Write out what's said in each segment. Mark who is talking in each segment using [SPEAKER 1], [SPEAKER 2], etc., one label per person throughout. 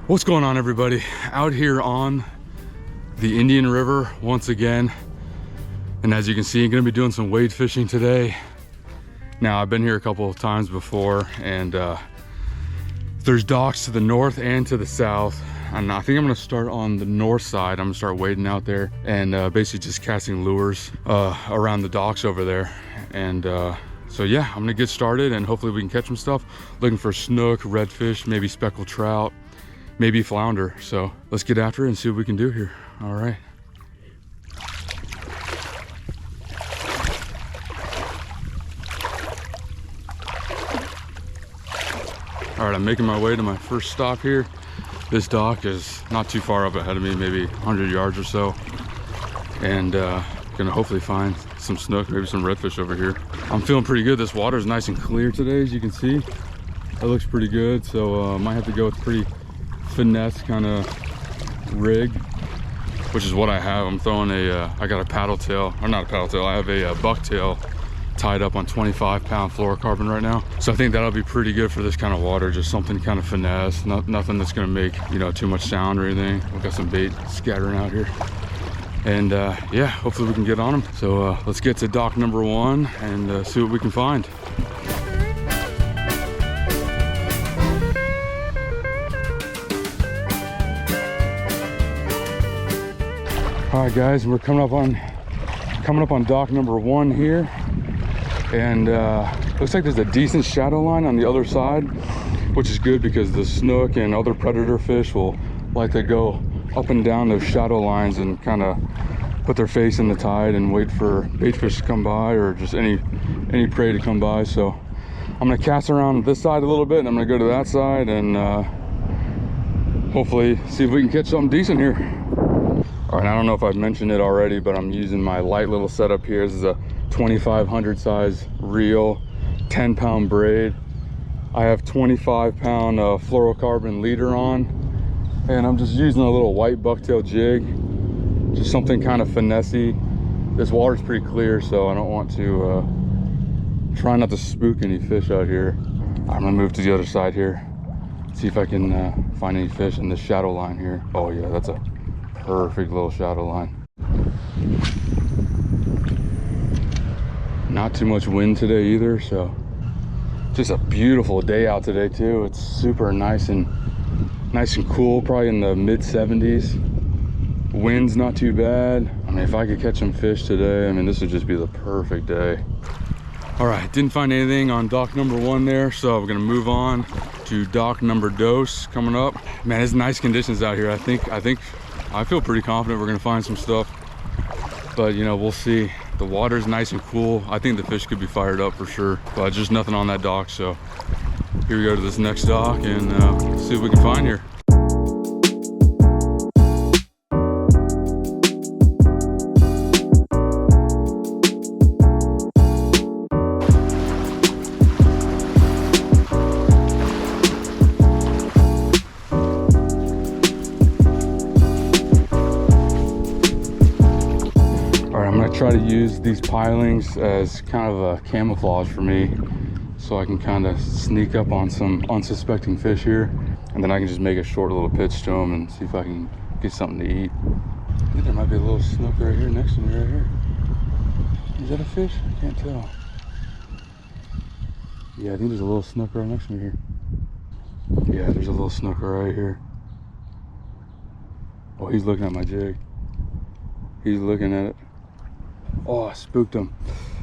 [SPEAKER 1] What's going on, everybody? Out here on the Indian River once again, and as you can see, I'm gonna be doing some wade fishing today. Now, I've been here a couple of times before, and there's docks to the north and to the south, and I think I'm gonna start on the north side. I'm gonna start wading out there and basically just casting lures around the docks over there. And so yeah, I'm gonna get started and hopefully we can catch some stuff. Looking for snook, redfish, maybe speckled trout, maybe flounder. So let's get after it and see what we can do here. All right. All right, I'm making my way to my first stop here. This dock is not too far up ahead of me, maybe 100 yards or so. And gonna hopefully find some snook, maybe some redfish over here. I'm feeling pretty good. This water is nice and clear today, as you can see. It looks pretty good. So might have to go with pretty finesse kind of rig, which is what I have. I'm throwing I got a paddle tail, or not a paddle tail, I have a bucktail tied up on 25-pound fluorocarbon right now. So I think that'll be pretty good for this kind of water, just something kind of finesse, nothing that's gonna make, you know, too much sound or anything. We've got some bait scattering out here. And yeah, hopefully we can get on them. So let's get to dock number 1 and see what we can find. All right, guys, we're coming up on dock number 1 here, and looks like there's a decent shadow line on the other side, which is good because the snook and other predator fish will like to go up and down those shadow lines and kind of put their face in the tide and wait for bait fish to come by or just any prey to come by. So I'm gonna cast around this side a little bit, and I'm gonna go to that side and hopefully see if we can catch something decent here. All right, I don't know if I've mentioned it already, but I'm using my light little setup here. This is a 2500 size reel, 10-pound braid. I have 25-pound fluorocarbon leader on, and I'm just using a little white bucktail jig, just something kind of finessey. This water's pretty clear, so I don't want to try not to spook any fish out here. I'm gonna move to the other side here, see if I can find any fish in the shadow line here. Oh yeah, that's a perfect little shadow line. Not too much wind today either, so just a beautiful day out today too. It's super nice and cool, probably in the mid 70s. Wind's not too bad. I mean, if I could catch some fish today, I mean, this would just be the perfect day. All right, didn't find anything on dock number 1 there, so we're gonna move on to dock number 2 coming up. Man, it's nice conditions out here. I feel pretty confident we're gonna find some stuff, but you know, we'll see. The water's nice and cool. I think the fish could be fired up for sure, but just nothing on that dock. So here we go to this next dock and see what we can find here. Try to use these pilings as kind of a camouflage for me, so I can kind of sneak up on some unsuspecting fish here, and then I can just make a short little pitch to them and see if I can get something to eat. I think there might be a little snook right here next to me right here. Is that a fish? I can't tell. Yeah, I think there's a little snook right next to me here. Yeah, there's a little snook right here. Oh, he's looking at my jig. He's looking at it. Oh, I spooked him.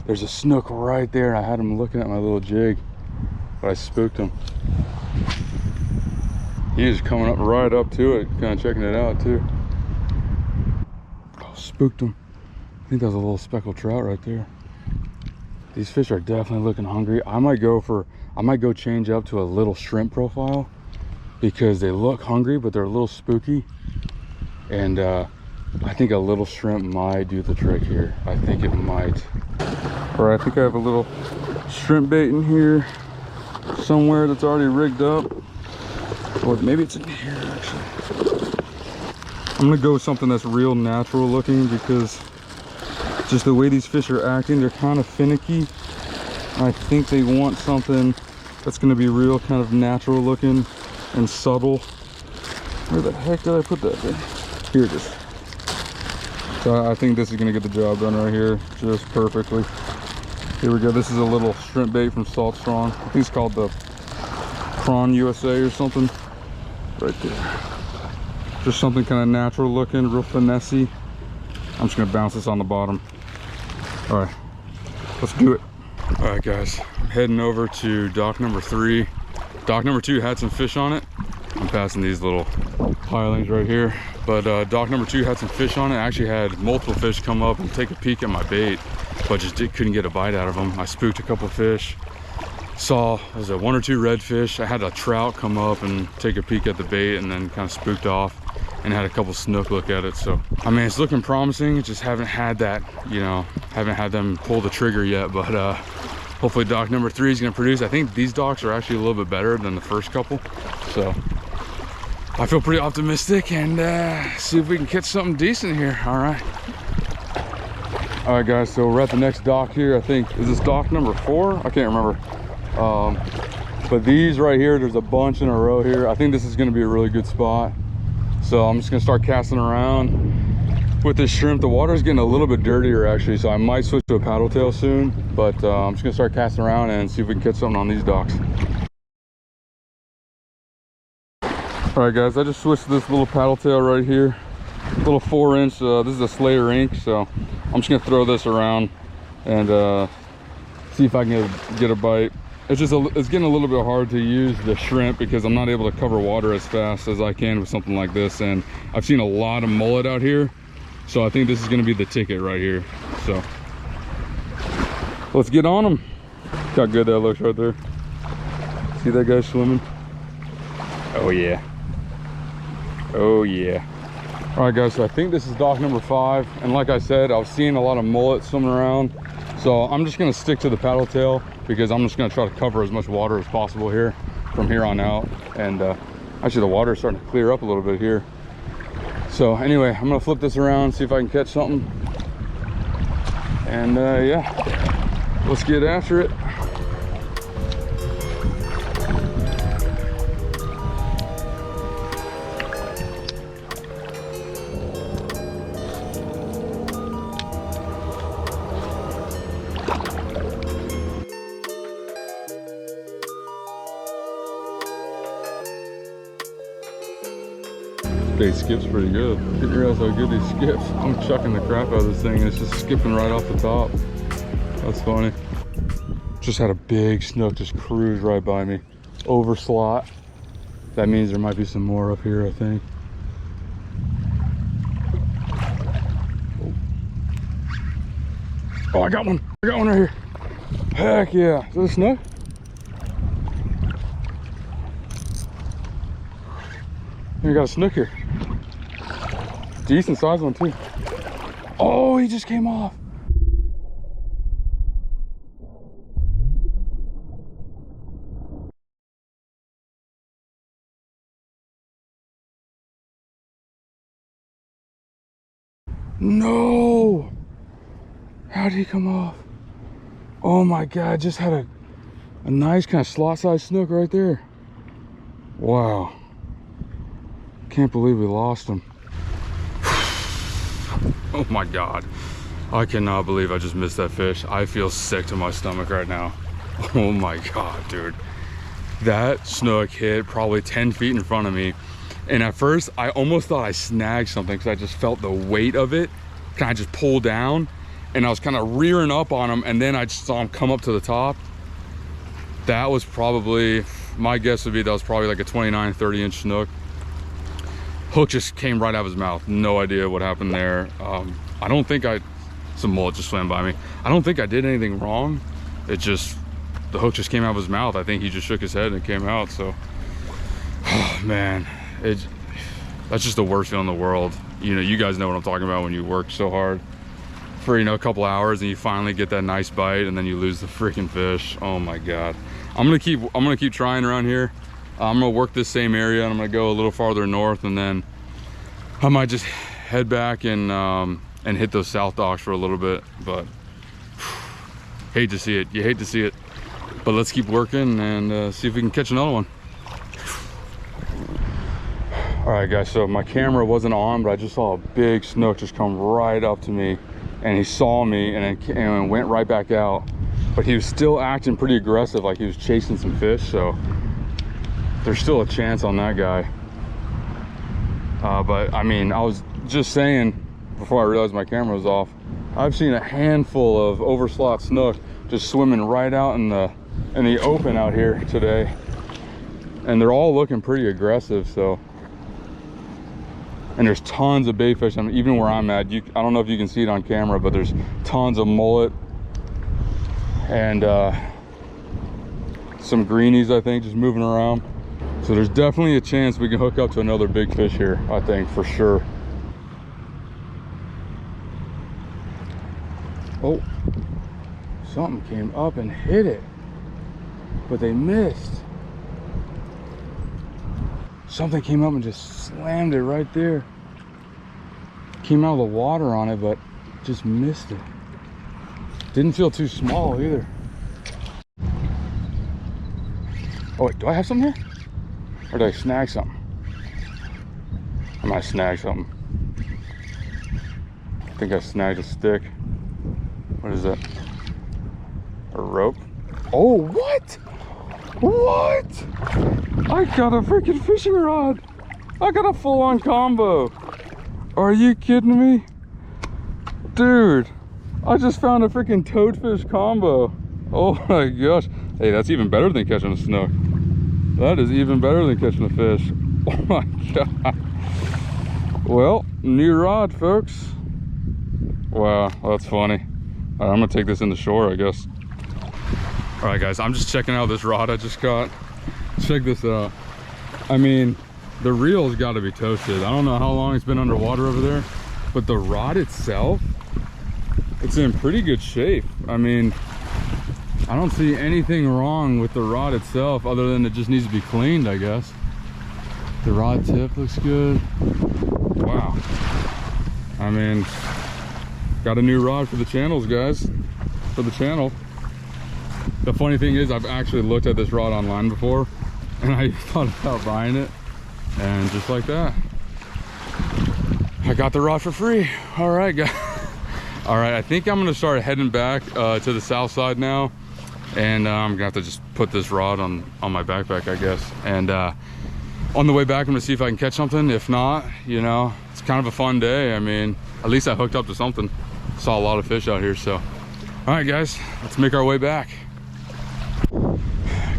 [SPEAKER 1] There's a snook right there. I had him looking at my little jig, but I spooked him. He is coming up right up to it, kind of checking it out too. Oh, spooked him. I think that's a little speckled trout right there. These fish are definitely looking hungry. I might go change up to a little shrimp profile because they look hungry, but they're a little spooky. And I think a little shrimp might do the trick here. I think it might. All right, I think I have a little shrimp bait in here somewhere that's already rigged up. Or maybe it's in here, actually. I'm gonna go with something that's real natural looking, because just the way these fish are acting, they're kind of finicky. I think they want something that's gonna be real kind of natural looking and subtle. Where the heck did I put that thing? Here it is. So I think this is gonna get the job done right here, just perfectly. Here we go. This is a little shrimp bait from Salt Strong. I think it's called the Prawn USA or something. Right there. Just something kind of natural looking, real finessey. I'm just gonna bounce this on the bottom. All right, let's do it. All right, guys, I'm heading over to dock number 3. Dock number 2 had some fish on it. I'm passing these little pilings right here, but dock number 2 had some fish on it. I actually had multiple fish come up and take a peek at my bait, but just couldn't get a bite out of them. I spooked a couple fish. Saw, was it 1 or 2 redfish. I had a trout come up and take a peek at the bait, and then kind of spooked off, and had a couple snook look at it. So I mean, it's looking promising. Just haven't had that, you know, haven't had them pull the trigger yet, but hopefully dock number 3 is going to produce. I think these docks are actually a little bit better than the first couple, so I feel pretty optimistic, and see if we can catch something decent here. All right, guys, so we're at the next dock here. I think, is this dock number 4? I can't remember. But these right here, there's a bunch in a row here. I think this is going to be a really good spot. So I'm just gonna start casting around with this shrimp. The water's getting a little bit dirtier actually, so I might switch to a paddle tail soon, but I'm just gonna start casting around and see if we can catch something on these docks. All right, guys, I just switched to this little paddle tail right here, little 4-inch. This is a Slayer ink, so I'm just gonna throw this around and see if I can get a bite. It's getting a little bit hard to use the shrimp because I'm not able to cover water as fast as I can with something like this, and I've seen a lot of mullet out here, so I think this is going to be the ticket right here. So let's get on them. Look how good that looks right there. See that guy swimming? Oh yeah, oh yeah. All right, guys, so I think this is dock number 5, and like I said, I was seeing a lot of mullet swimming around, so I'm just going to stick to the paddle tail because I'm just going to try to cover as much water as possible here from here on out. And actually the water is starting to clear up a little bit here. So anyway, I'm going to flip this around, see if I can catch something, and yeah, let's get after it. Bait skips pretty good. I didn't realize how good these skips. I'm chucking the crap out of this thing and it's just skipping right off the top. That's funny. Just had a big snook just cruise right by me. Over slot. That means there might be some more up here, I think. Oh, I got one. I got one right here. Heck yeah. Is that a snook? We got a snook here. Decent sized one too. Oh, he just came off. No. How did he come off? Oh my God, just had a nice kind of slot sized snook right there. Wow. Can't believe we lost him. Oh my God. I cannot believe I just missed that fish. I feel sick to my stomach right now. Oh my God, dude. That snook hit probably 10 feet in front of me. And at first, I almost thought I snagged something because I just felt the weight of it kind of just pull down. And I was kind of rearing up on him, and then I just saw him come up to the top. That was probably, my guess would be that was probably like a 29, 30-inch snook. Hook just came right out of his mouth. No idea what happened there. I don't think some mullet just swam by me. I don't think I did anything wrong. It just, the hook just came out of his mouth. I think he just shook his head and it came out. So, oh man, that's just the worst feeling in the world. You know, you guys know what I'm talking about when you work so hard for, you know, a couple hours and you finally get that nice bite and then you lose the freaking fish. Oh my God. I'm gonna keep trying around here. I'm gonna work this same area and I'm gonna go a little farther north, and then I might just head back and hit those south docks for a little bit, but hate to see it. You hate to see it, but let's keep working and see if we can catch another one. All right, guys, so my camera wasn't on, but I just saw a big snook just come right up to me, and he saw me and went right back out. But he was still acting pretty aggressive, like he was chasing some fish, so there's still a chance on that guy. But I mean, I was just saying before I realized my camera was off, I've seen a handful of overslot snook just swimming right out in the open out here today, and they're all looking pretty aggressive. So, and there's tons of bait fish. I mean, even where I'm at, I don't know if you can see it on camera, but there's tons of mullet and some greenies, I think, just moving around. So there's definitely a chance we can hook up to another big fish here, I think, for sure. Oh, something came up and hit it, but they missed. Something came up and just slammed it right there. Came out of the water on it, but just missed it. Didn't feel too small either. Oh wait, do I have something here? Or did I snag something? I might snag something. I think I snagged a stick. What is that? A rope? Oh, what? What? I got a freaking fishing rod. I got a full-on combo. Are you kidding me? Dude, I just found a freaking toadfish combo. Oh my gosh. Hey, that's even better than catching a snook. That is even better than catching a fish. Oh my god. Well, new rod, folks. Wow, that's funny. All right, I'm gonna take this in the shore, I guess. All right, guys, I'm just checking out this rod I just caught. Check this out. I mean, the reel's got to be toasted. I don't know how long it's been underwater over there, but the rod itself, it's in pretty good shape. I mean, I don't see anything wrong with the rod itself other than it just needs to be cleaned, I guess. The rod tip looks good. Wow. I mean, got a new rod for the channels, guys. For the channel. The funny thing is, I've actually looked at this rod online before, and I thought about buying it, and just like that, I got the rod for free. All right, guys. All right, I think I'm gonna start heading back to the south side now, and I'm gonna have to just put this rod on my backpack, I guess. And on the way back, I'm gonna see if I can catch something. If not, you know, it's kind of a fun day. I mean, at least I hooked up to something. Saw a lot of fish out here, so. All right, guys, let's make our way back.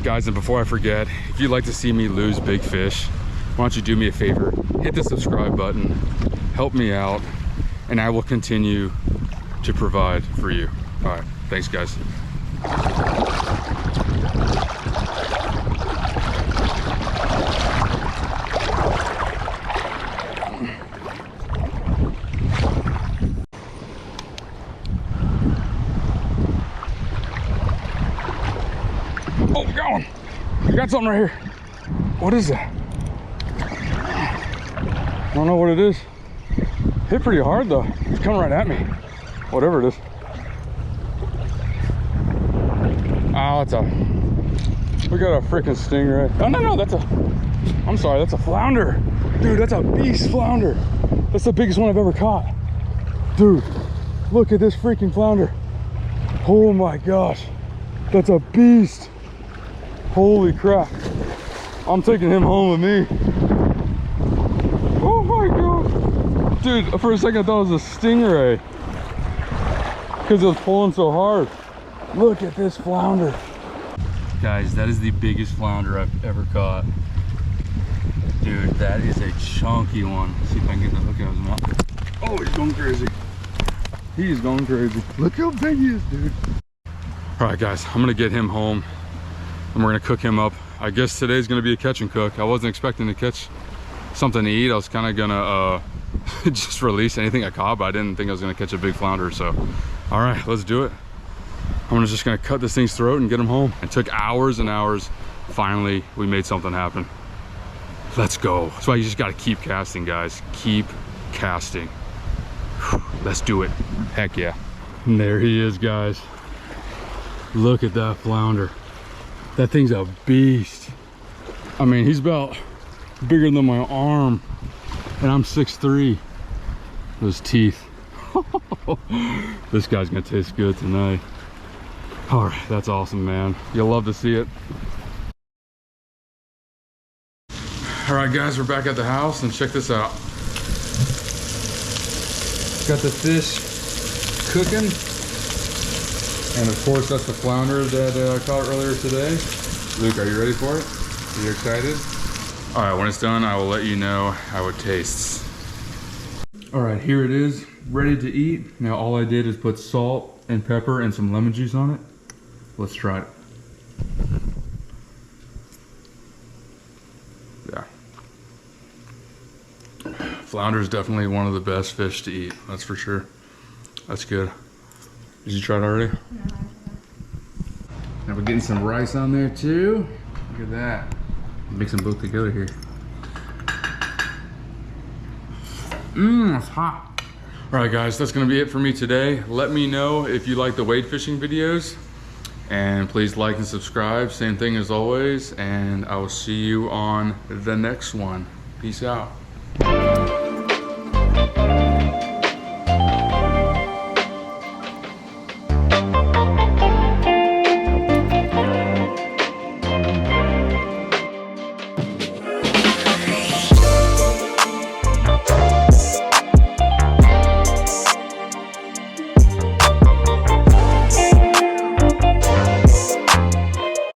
[SPEAKER 1] Guys, and before I forget, if you'd like to see me lose big fish, why don't you do me a favor, hit the subscribe button, help me out, and I will continue to provide for you. All right, thanks, guys. Oh, we got one. We got something right here. What is that? I don't know what it is. Hit pretty hard though. It's coming right at me. Whatever it is. Oh, it's a, we got a freaking stingray. Oh, no, that's a, I'm sorry, that's a flounder. Dude, that's a beast flounder. That's the biggest one I've ever caught. Dude, look at this freaking flounder. Oh my gosh, that's a beast. Holy crap. I'm taking him home with me. Oh my god. Dude, for a second I thought it was a stingray, because it was pulling so hard. Look at this flounder. Guys, that is the biggest flounder I've ever caught. Dude, that is a chunky one. Let's see if I can get the hook out of his mouth. Oh, he's going crazy. He is going crazy. Look how big he is, dude. All right, guys, I'm gonna get him home and we're gonna cook him up. I guess today's gonna be a catch and cook. I wasn't expecting to catch something to eat. I was kind of gonna just release anything I caught, but I didn't think I was gonna catch a big flounder. So, all right, let's do it. I'm just gonna cut this thing's throat and get him home. It took hours and hours. Finally, we made something happen. Let's go. That's why you just gotta keep casting, guys. Keep casting. Let's do it. Heck yeah. And there he is, guys. Look at that flounder. That thing's a beast. I mean, he's about bigger than my arm, and I'm 6'3". Those teeth. This guy's gonna taste good tonight. All right, that's awesome, man. You'll love to see it. All right, guys, we're back at the house, and check this out. Got the fish cooking, and of course that's the flounder that I caught earlier today. Luke, are you ready for it? Are you excited? All right, when it's done, I will let you know how it tastes. All right, here it is, ready to eat. Now all I did is put salt and pepper and some lemon juice on it. Let's try it. Yeah. Flounder is definitely one of the best fish to eat, that's for sure. That's good. Did you try it already? No. Now we're getting some rice on there too. Look at that. Mix them both together here. It's hot. All right, guys, that's gonna be it for me today. Let me know if you like the wade fishing videos, and please like and subscribe. Same thing as always, and I will see you on the next one. Peace out.